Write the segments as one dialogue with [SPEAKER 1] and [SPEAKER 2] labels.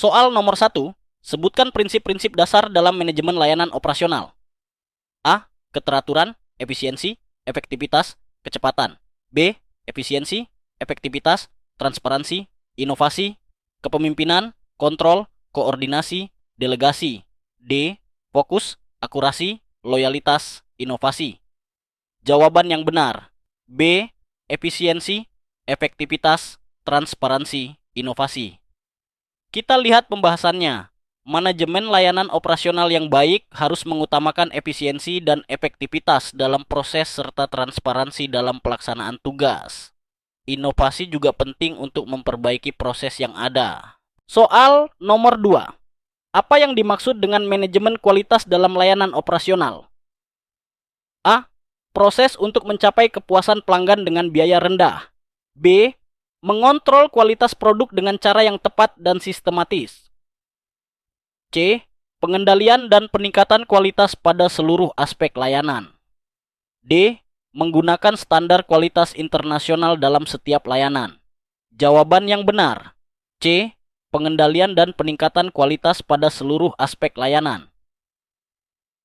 [SPEAKER 1] Soal nomor 1, sebutkan prinsip-prinsip dasar dalam manajemen layanan operasional. A. Keteraturan, efisiensi, efektivitas, kecepatan. B. Efisiensi, efektivitas, transparansi, inovasi, kepemimpinan, kontrol, koordinasi, delegasi. D. Fokus, akurasi, loyalitas, inovasi. Jawaban yang benar. B. Efisiensi, efektivitas, transparansi, inovasi. Kita lihat pembahasannya. Manajemen layanan operasional yang baik harus mengutamakan efisiensi dan efektivitas dalam proses serta transparansi dalam pelaksanaan tugas. Inovasi juga penting untuk memperbaiki proses yang ada. Soal nomor 2. Apa yang dimaksud dengan manajemen kualitas dalam layanan operasional? A. Proses untuk mencapai kepuasan pelanggan dengan biaya rendah. B. Mengontrol kualitas produk dengan cara yang tepat dan sistematis. C. Pengendalian dan peningkatan kualitas pada seluruh aspek layanan. D. Menggunakan standar kualitas internasional dalam setiap layanan. Jawaban yang benar. C. Pengendalian dan peningkatan kualitas pada seluruh aspek layanan.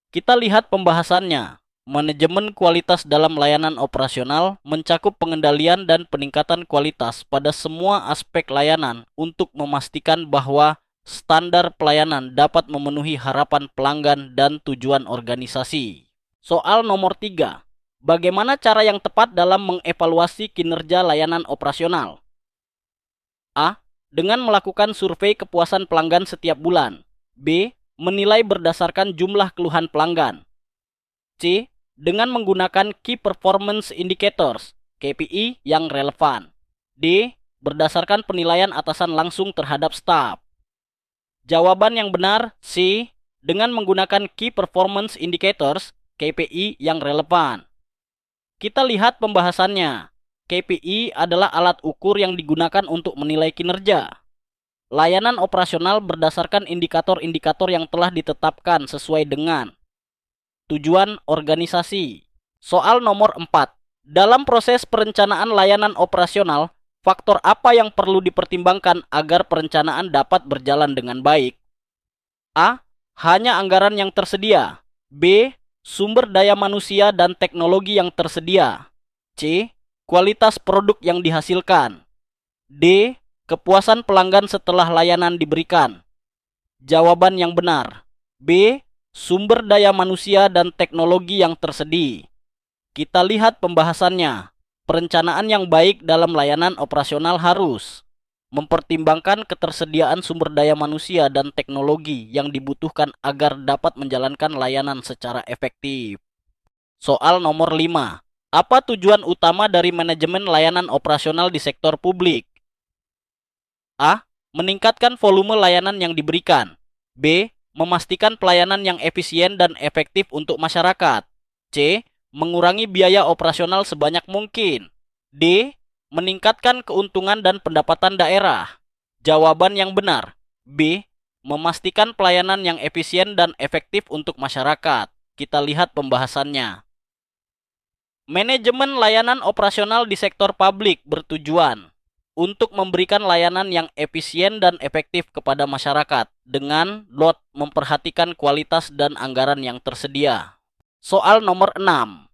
[SPEAKER 1] Kita lihat pembahasannya. Manajemen kualitas dalam layanan operasional mencakup pengendalian dan peningkatan kualitas pada semua aspek layanan untuk memastikan bahwa standar pelayanan dapat memenuhi harapan pelanggan dan tujuan organisasi. Soal nomor 3. Bagaimana cara yang tepat dalam mengevaluasi kinerja layanan operasional? A. Dengan melakukan survei kepuasan pelanggan setiap bulan. B. Menilai berdasarkan jumlah keluhan pelanggan. C. Dengan menggunakan Key Performance Indicators, KPI yang relevan. D. Berdasarkan penilaian atasan langsung terhadap staf. Jawaban yang benar C. Dengan menggunakan Key Performance Indicators, KPI yang relevan. Kita lihat pembahasannya. KPI adalah alat ukur yang digunakan untuk menilai kinerja. Layanan operasional berdasarkan indikator-indikator yang telah ditetapkan sesuai dengan tujuan organisasi. Soal nomor 4. Dalam proses perencanaan layanan operasional, faktor apa yang perlu dipertimbangkan agar perencanaan dapat berjalan dengan baik? A. Hanya anggaran yang tersedia. B. Sumber daya manusia dan teknologi yang tersedia. C. Kualitas produk yang dihasilkan. D. Kepuasan pelanggan setelah layanan diberikan. Jawaban yang benar. B. Sumber daya manusia dan teknologi yang tersedia. Kita lihat pembahasannya. Perencanaan yang baik dalam layanan operasional harus mempertimbangkan ketersediaan sumber daya manusia dan teknologi yang dibutuhkan agar dapat menjalankan layanan secara efektif. Soal nomor 5. Apa tujuan utama dari manajemen layanan operasional di sektor publik? A. Meningkatkan volume layanan yang diberikan. B. Memastikan pelayanan yang efisien dan efektif untuk masyarakat. C. Mengurangi biaya operasional sebanyak mungkin. D. Meningkatkan keuntungan dan pendapatan daerah. Jawaban yang benar. B. Memastikan pelayanan yang efisien dan efektif untuk masyarakat. Kita lihat pembahasannya. Manajemen layanan operasional di sektor publik bertujuan untuk memberikan layanan yang efisien dan efektif kepada masyarakat dengan memperhatikan kualitas dan anggaran yang tersedia. Soal nomor 6.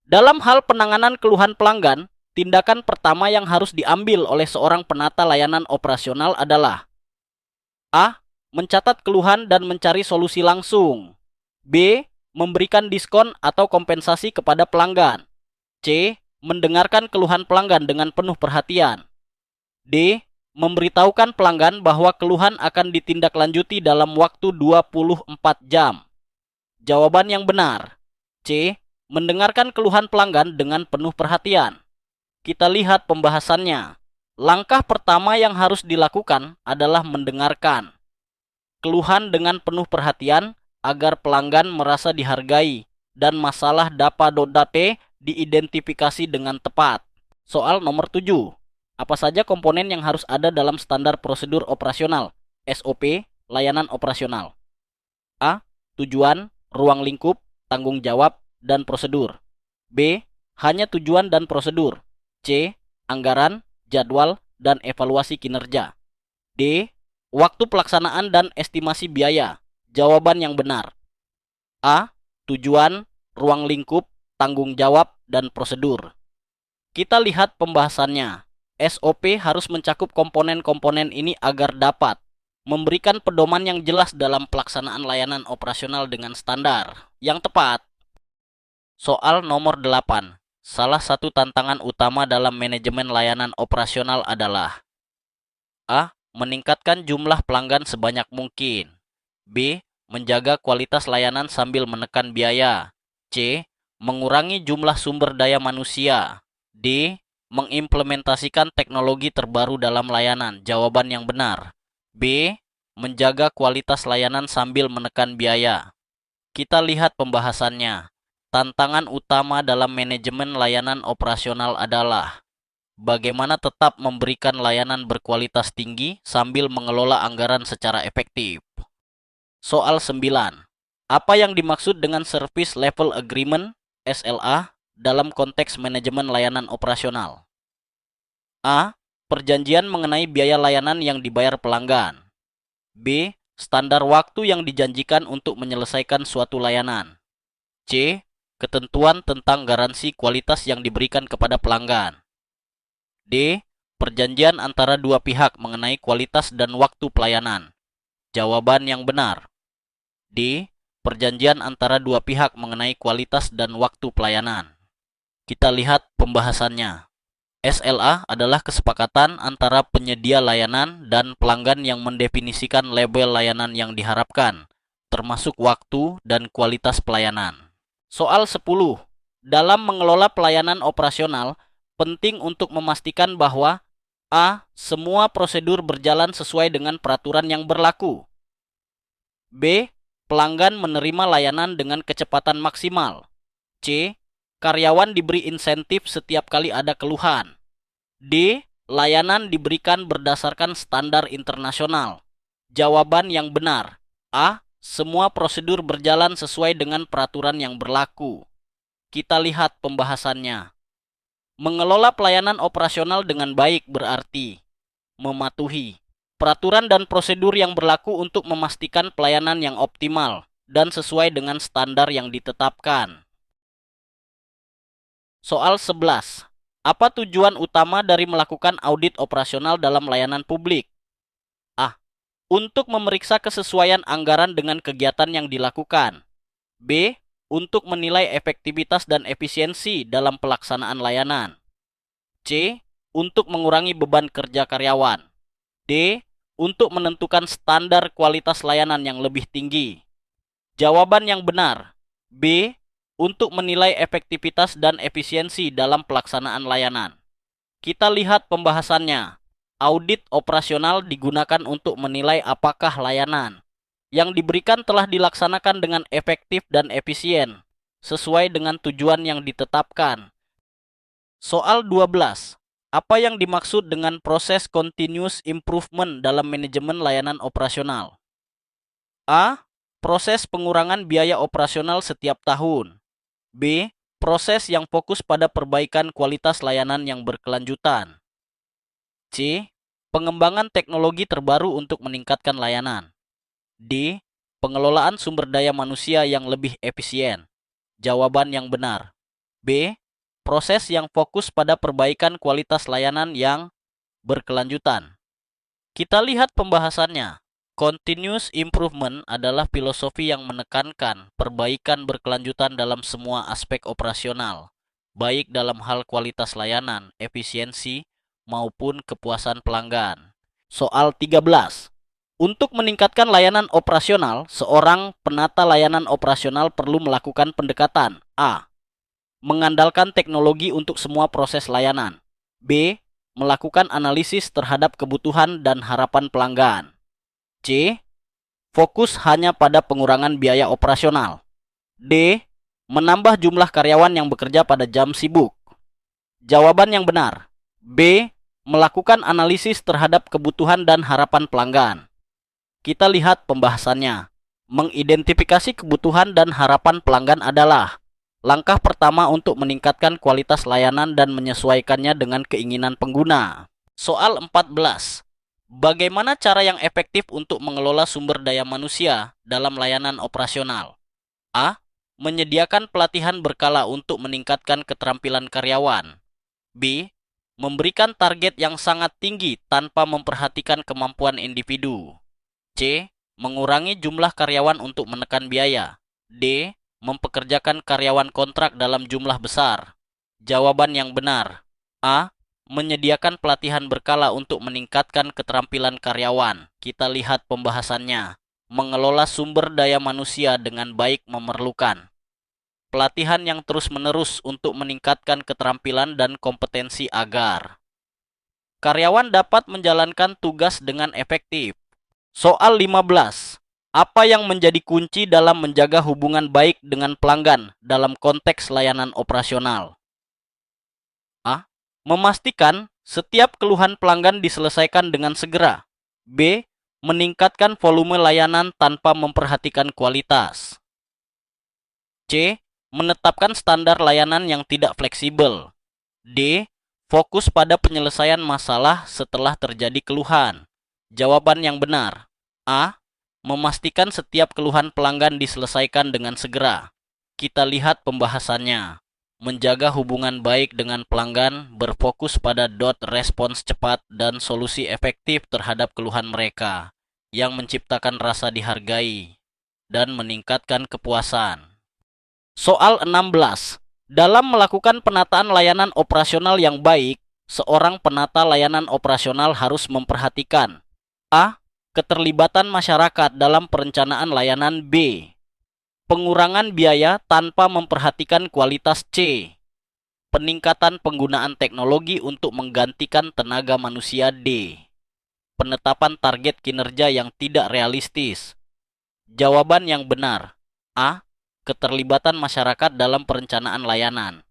[SPEAKER 1] Dalam hal penanganan keluhan pelanggan, tindakan pertama yang harus diambil oleh seorang penata layanan operasional adalah A. Mencatat keluhan dan mencari solusi langsung. B. Memberikan diskon atau kompensasi kepada pelanggan. C. Mendengarkan keluhan pelanggan dengan penuh perhatian. D. Memberitahukan pelanggan bahwa keluhan akan ditindaklanjuti dalam waktu 24 jam. Jawaban yang benar. C. Mendengarkan keluhan pelanggan dengan penuh perhatian. Kita lihat pembahasannya. Langkah pertama yang harus dilakukan adalah mendengarkan keluhan dengan penuh perhatian agar pelanggan merasa dihargai dan masalah dapat diidentifikasi dengan tepat. Soal nomor 7. Apa saja komponen yang harus ada dalam standar prosedur operasional (SOP) layanan operasional? A. Tujuan, ruang lingkup, tanggung jawab, dan prosedur. B. Hanya tujuan dan prosedur. C. Anggaran, jadwal, dan evaluasi kinerja. D. Waktu pelaksanaan dan estimasi biaya. Jawaban yang benar. A. Tujuan, ruang lingkup, tanggung jawab, dan prosedur. Kita lihat pembahasannya. SOP harus mencakup komponen-komponen ini agar dapat memberikan pedoman yang jelas dalam pelaksanaan layanan operasional dengan standar yang tepat. Soal nomor 8. Salah satu tantangan utama dalam manajemen layanan operasional adalah A. Meningkatkan jumlah pelanggan sebanyak mungkin. B. Menjaga kualitas layanan sambil menekan biaya. C. Mengurangi jumlah sumber daya manusia. D. Mengimplementasikan teknologi terbaru dalam layanan. Jawaban yang benar. B. Menjaga kualitas layanan sambil menekan biaya. Kita lihat pembahasannya. Tantangan utama dalam manajemen layanan operasional adalah bagaimana tetap memberikan layanan berkualitas tinggi sambil mengelola anggaran secara efektif. Soal 9. Apa yang dimaksud dengan Service Level Agreement (SLA) dalam konteks manajemen layanan operasional? A. Perjanjian mengenai biaya layanan yang dibayar pelanggan. B. Standar waktu yang dijanjikan untuk menyelesaikan suatu layanan. C. Ketentuan tentang garansi kualitas yang diberikan kepada pelanggan. D. Perjanjian antara dua pihak mengenai kualitas dan waktu pelayanan. Jawaban yang benar. D. Perjanjian antara dua pihak mengenai kualitas dan waktu pelayanan. Kita lihat pembahasannya. SLA adalah kesepakatan antara penyedia layanan dan pelanggan yang mendefinisikan label layanan yang diharapkan, termasuk waktu dan kualitas pelayanan. Soal 10. Dalam mengelola pelayanan operasional, penting untuk memastikan bahwa A. Semua prosedur berjalan sesuai dengan peraturan yang berlaku. B. Pelanggan menerima layanan dengan kecepatan maksimal. C. Karyawan diberi insentif setiap kali ada keluhan. D. Layanan diberikan berdasarkan standar internasional. Jawaban yang benar. A. Semua prosedur berjalan sesuai dengan peraturan yang berlaku. Kita lihat pembahasannya. Mengelola pelayanan operasional dengan baik berarti mematuhi peraturan dan prosedur yang berlaku untuk memastikan pelayanan yang optimal dan sesuai dengan standar yang ditetapkan. Soal 11. Apa tujuan utama dari melakukan audit operasional dalam layanan publik? A. Untuk memeriksa kesesuaian anggaran dengan kegiatan yang dilakukan. B. Untuk menilai efektivitas dan efisiensi dalam pelaksanaan layanan. C. Untuk mengurangi beban kerja karyawan. D. Untuk menentukan standar kualitas layanan yang lebih tinggi. Jawaban yang benar. B. Untuk menilai efektivitas dan efisiensi dalam pelaksanaan layanan. Kita lihat pembahasannya. Audit operasional digunakan untuk menilai apakah layanan yang diberikan telah dilaksanakan dengan efektif dan efisien, sesuai dengan tujuan yang ditetapkan. Soal 12. Apa yang dimaksud dengan proses continuous improvement dalam manajemen layanan operasional? A. Proses pengurangan biaya operasional setiap tahun. B. Proses yang fokus pada perbaikan kualitas layanan yang berkelanjutan. C. Pengembangan teknologi terbaru untuk meningkatkan layanan. D. Pengelolaan sumber daya manusia yang lebih efisien. Jawaban yang benar. B. Proses yang fokus pada perbaikan kualitas layanan yang berkelanjutan. Kita lihat pembahasannya. Continuous improvement adalah filosofi yang menekankan perbaikan berkelanjutan dalam semua aspek operasional, baik dalam hal kualitas layanan, efisiensi, maupun kepuasan pelanggan. Soal 13. Untuk meningkatkan layanan operasional, seorang penata layanan operasional perlu melakukan pendekatan. A. Mengandalkan teknologi untuk semua proses layanan. B. Melakukan analisis terhadap kebutuhan dan harapan pelanggan. C. Fokus hanya pada pengurangan biaya operasional. D. Menambah jumlah karyawan yang bekerja pada jam sibuk. Jawaban yang benar. B. Melakukan analisis terhadap kebutuhan dan harapan pelanggan. Kita lihat pembahasannya. Mengidentifikasi kebutuhan dan harapan pelanggan adalah langkah pertama untuk meningkatkan kualitas layanan dan menyesuaikannya dengan keinginan pengguna. Soal 14. Bagaimana cara yang efektif untuk mengelola sumber daya manusia dalam layanan operasional? A. Menyediakan pelatihan berkala untuk meningkatkan keterampilan karyawan. B. Memberikan target yang sangat tinggi tanpa memperhatikan kemampuan individu. C. Mengurangi jumlah karyawan untuk menekan biaya. D. Mempekerjakan karyawan kontrak dalam jumlah besar. Jawaban yang benar. A. Menyediakan pelatihan berkala untuk meningkatkan keterampilan karyawan. Kita lihat pembahasannya. Mengelola sumber daya manusia dengan baik memerlukan pelatihan yang terus-menerus untuk meningkatkan keterampilan dan kompetensi agar karyawan dapat menjalankan tugas dengan efektif. Soal 15. Apa yang menjadi kunci dalam menjaga hubungan baik dengan pelanggan dalam konteks layanan operasional? A. Memastikan setiap keluhan pelanggan diselesaikan dengan segera. B. Meningkatkan volume layanan tanpa memperhatikan kualitas. C. Menetapkan standar layanan yang tidak fleksibel. D. Fokus pada penyelesaian masalah setelah terjadi keluhan. Jawaban yang benar. A. Memastikan setiap keluhan pelanggan diselesaikan dengan segera. Kita lihat pembahasannya. Menjaga hubungan baik dengan pelanggan berfokus pada respons cepat dan solusi efektif terhadap keluhan mereka yang menciptakan rasa dihargai dan meningkatkan kepuasan. Soal 16. Dalam melakukan penataan layanan operasional yang baik, seorang penata layanan operasional harus memperhatikan A. Keterlibatan masyarakat dalam perencanaan layanan. B. Pengurangan biaya tanpa memperhatikan kualitas. C. Peningkatan penggunaan teknologi untuk menggantikan tenaga manusia. D. Penetapan target kinerja yang tidak realistis. Jawaban yang benar. A. Keterlibatan masyarakat dalam perencanaan layanan.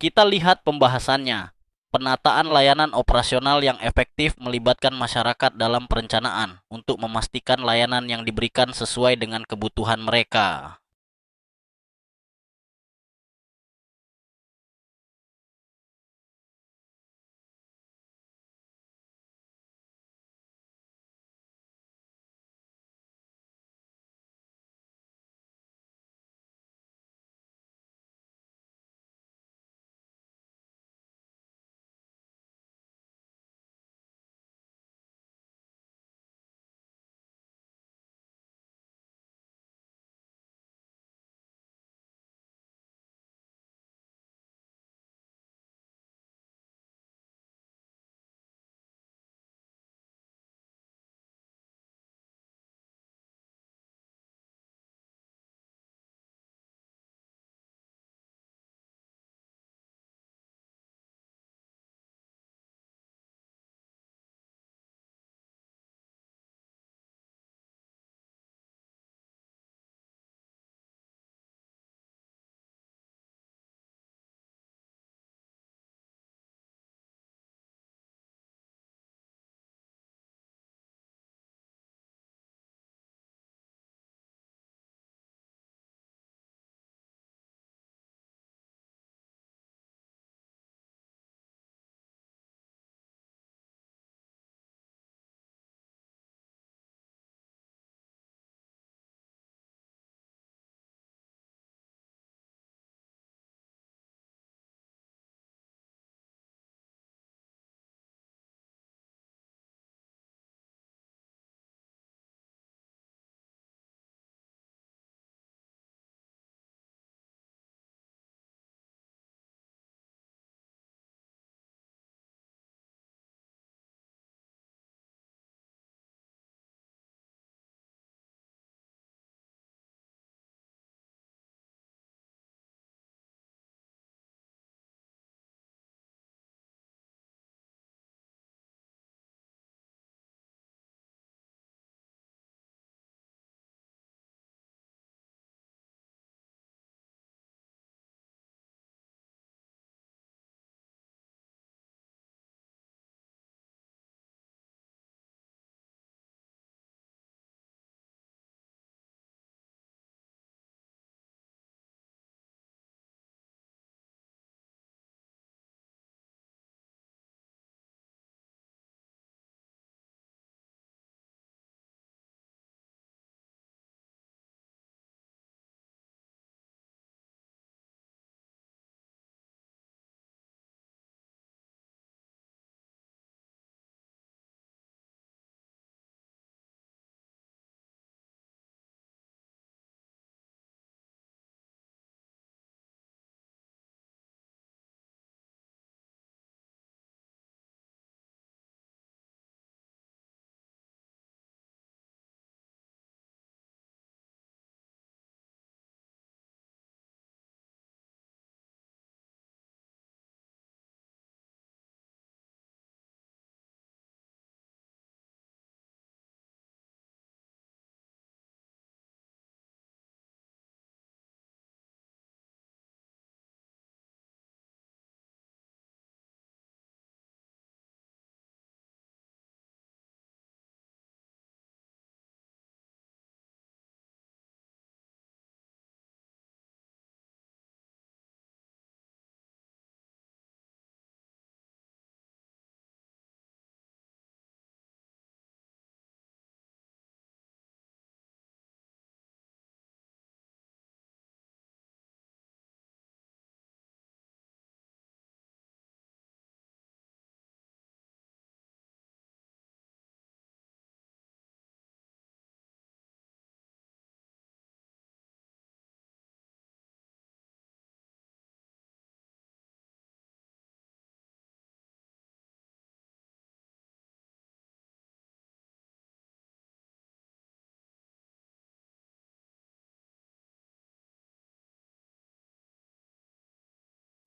[SPEAKER 1] Kita lihat pembahasannya. Penataan layanan operasional yang efektif melibatkan masyarakat dalam perencanaan untuk memastikan layanan yang diberikan sesuai dengan kebutuhan mereka.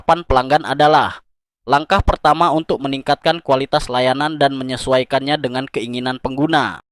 [SPEAKER 1] harapan pelanggan adalah langkah pertama untuk meningkatkan kualitas layanan dan menyesuaikannya dengan keinginan pengguna.